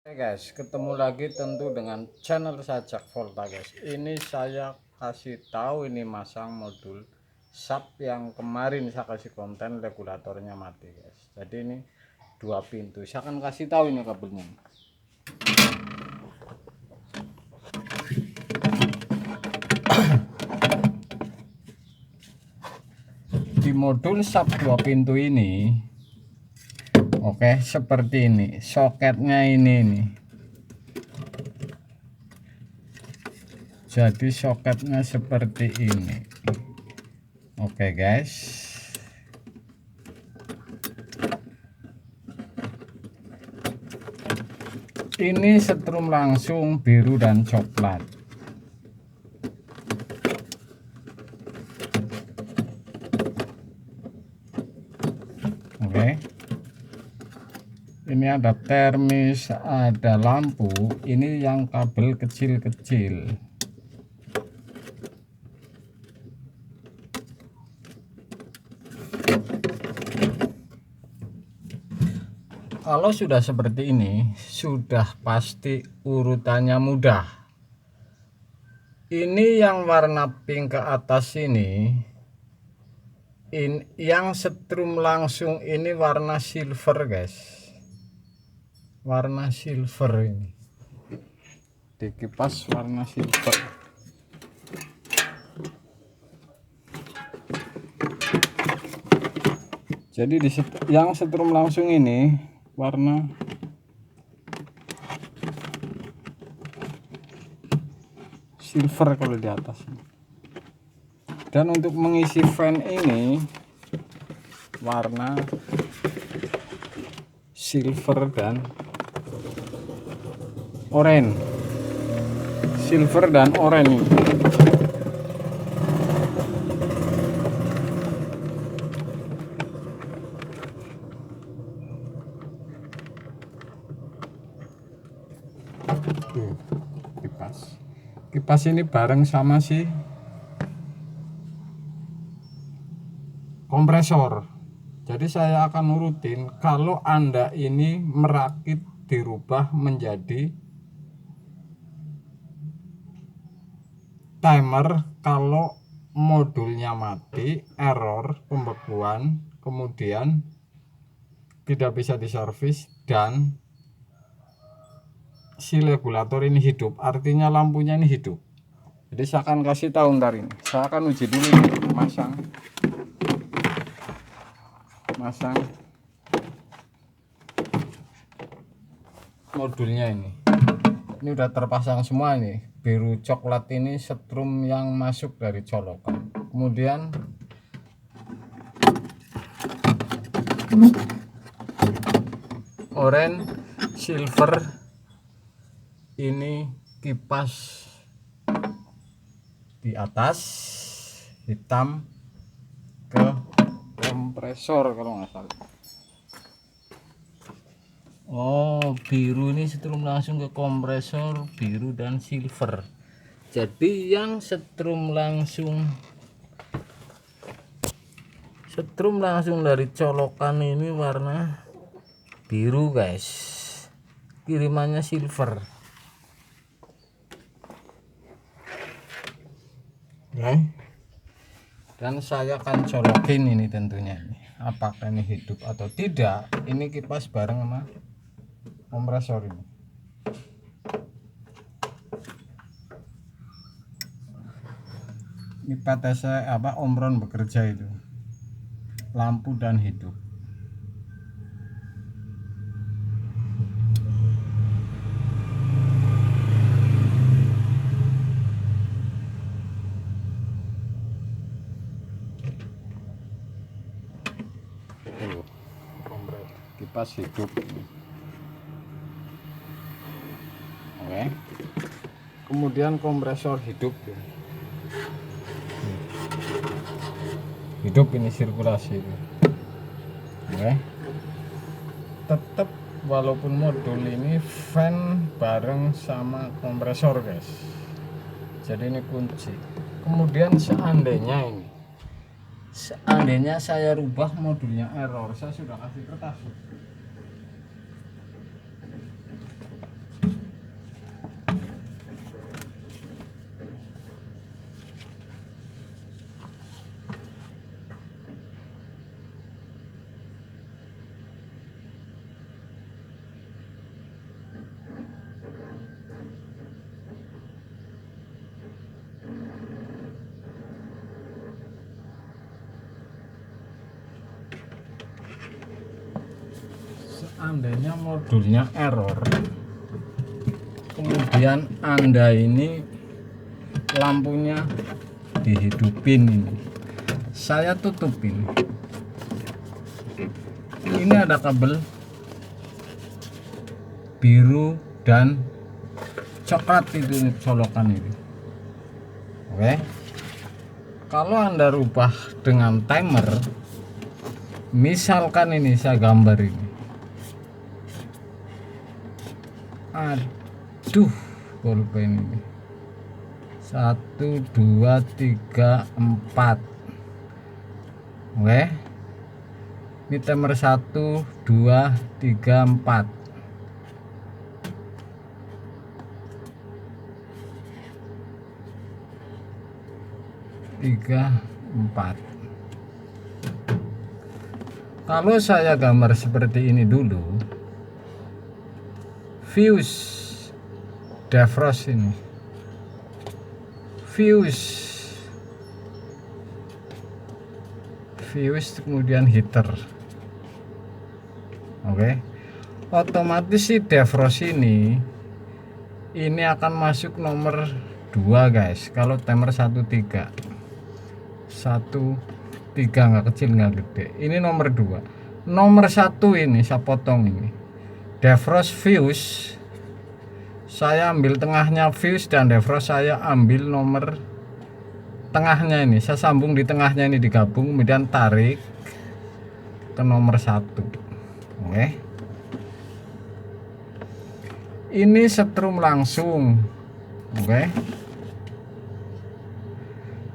Oke guys, ketemu lagi tentu dengan channel Sajak Volta guys. Ini saya kasih tahu ini masang modul sub yang kemarin saya kasih konten regulatornya mati guys. Jadi ini dua pintu. Saya akan kasih tahu ini kabelnya. Di modul sub dua pintu ini, oke, seperti ini. Soketnya ini nih. Jadi soketnya seperti ini. Oke guys, ini setrum langsung biru dan coklat. Oke, ini ada termis, ada lampu. Ini yang kabel kecil-kecil. Kalau sudah seperti ini, sudah pasti urutannya mudah. Ini yang warna pink ke atas ini, yang setrum langsung ini warna silver guys. Warna silver ini. Di kipas warna silver. Jadi yang setrum langsung ini warna silver kalau di atas. Dan untuk mengisi fan ini warna silver dan oranye. Silver dan oranye. Kipas ini bareng sama si kompresor. Jadi saya akan nurutin kalau Anda ini merakit dirubah menjadi timer kalau modulnya mati, error, pembekuan, kemudian tidak bisa diservis dan si regulator ini hidup, artinya lampunya ini hidup. Jadi saya akan kasih tahu ntar ini. Saya akan uji dulu ini, masang modulnya ini. Ini udah terpasang semua nih. Biru coklat ini setrum yang masuk dari colokan. Kemudian oranye, silver, ini kipas di atas, hitam ke kompresor kalau nggak salah. Oh, biru ini setrum langsung ke kompresor, biru dan silver. Jadi yang setrum langsung dari colokan ini warna biru guys, kirimannya silver ya. Dan saya akan colokin ini tentunya ini, apakah ini hidup atau tidak. Ini kipas bareng sama kompresor ini. Ini PTC Omron bekerja itu, lampu dan hidup. Kipas hidup. Oke. Kemudian kompresor hidup. Hidup ini sirkulasi. Oke. Tetap walaupun modul ini fan bareng sama kompresor guys. Jadi ini kunci. Kemudian seandainya saya rubah modulnya error, saya sudah kasih kertas. seandainya modulnya error, kemudian Anda ini lampunya dihidupin, ini saya tutupin, ini ada kabel biru dan coklat itu colokan ini. Oke, kalau Anda rubah dengan timer, misalkan ini saya gambar ini, aduh pulpen ini 1 2 3 4. Oke, ini timer 1 2 3 4. Kalau saya gambar seperti ini dulu, fuse defrost ini, fuse kemudian heater. Oke, otomatis si defrost ini akan masuk nomor 2 guys. Kalau timer 1 3 nggak kecil nggak gede, ini nomor 2. Nomor 1 ini saya potong, ini defrost fuse, saya ambil tengahnya fuse, dan defrost saya ambil nomor tengahnya ini, saya sambung di tengahnya ini, digabung kemudian tarik ke nomor 1. Oke, ini setrum langsung. Oke,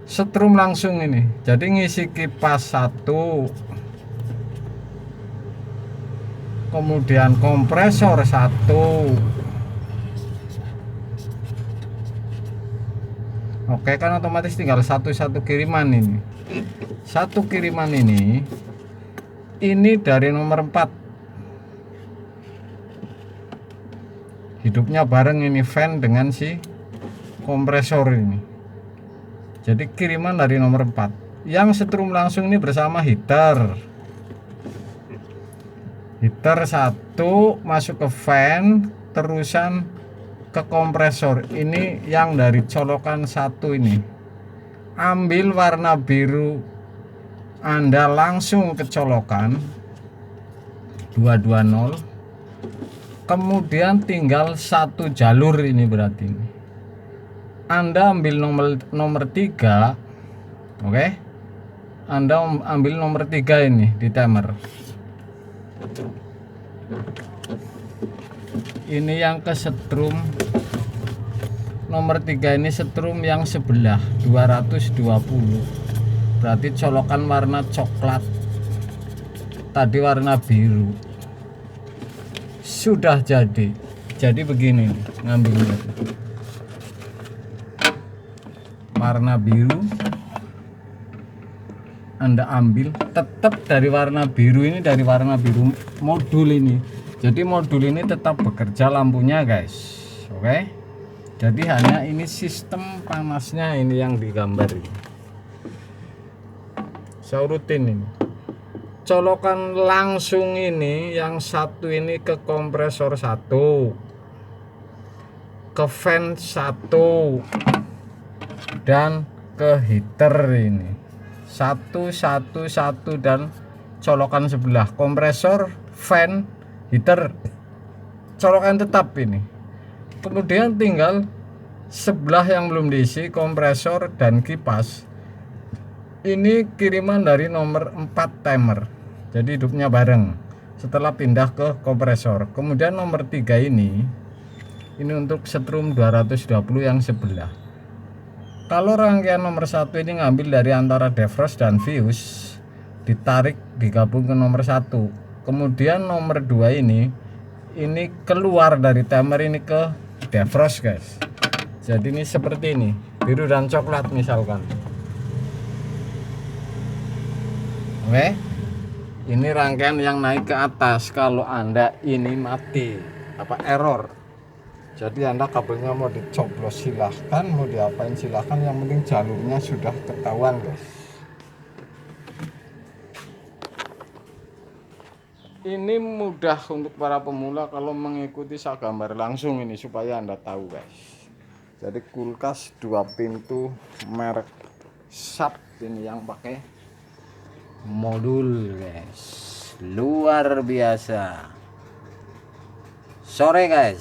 setrum langsung ini, jadi ngisi kipas 1, kemudian kompresor 1, oke, kan otomatis tinggal satu kiriman ini. Satu kiriman ini dari nomor 4, hidupnya bareng ini fan dengan si kompresor ini. Jadi kiriman dari nomor 4 yang setrum langsung ini bersama heater 1 masuk ke fan, terusan ke kompresor. Ini yang dari colokan 1 ini, ambil warna biru Anda langsung ke colokan 220, kemudian tinggal 1 jalur ini, berarti ini Anda ambil nomor 3. Oke, Anda ambil nomor 3 ini di timer. Ini yang ke setrum nomor 3 ini, setrum yang sebelah 220, berarti colokan warna coklat, tadi warna biru. Sudah jadi begini nih, ngambilnya warna biru, Anda ambil tetap dari warna biru ini, dari warna biru modul ini. Jadi modul ini tetap bekerja lampunya guys. Oke, jadi hanya ini sistem panasnya ini yang digambar ini. Saya urutin ini, colokan langsung ini, yang 1 ini ke kompresor 1, ke fan 1, dan ke heater ini 1 dan colokan sebelah, kompresor, fan, heater, colokan tetap ini. Kemudian tinggal sebelah yang belum diisi, kompresor dan kipas. Ini kiriman dari nomor 4 timer, jadi hidupnya bareng setelah pindah ke kompresor. Kemudian nomor 3 ini untuk setrum 220 yang sebelah. Kalau rangkaian nomor 1 ini ngambil dari antara defrost dan fuse, ditarik digabung ke nomor 1. Kemudian nomor 2 ini keluar dari timer ini ke defrost guys. Jadi ini seperti ini, biru dan coklat misalkan. Oke, ini rangkaian yang naik ke atas. Kalau Anda ini mati error, jadi Anda kabelnya mau dicoblos silahkan, mau diapain silahkan, yang penting jalurnya sudah ketahuan guys. Ini mudah untuk para pemula kalau mengikuti saya gambar langsung ini supaya Anda tahu guys. Jadi kulkas 2 pintu merek Sharp ini yang pakai modul guys, luar biasa. Sore guys.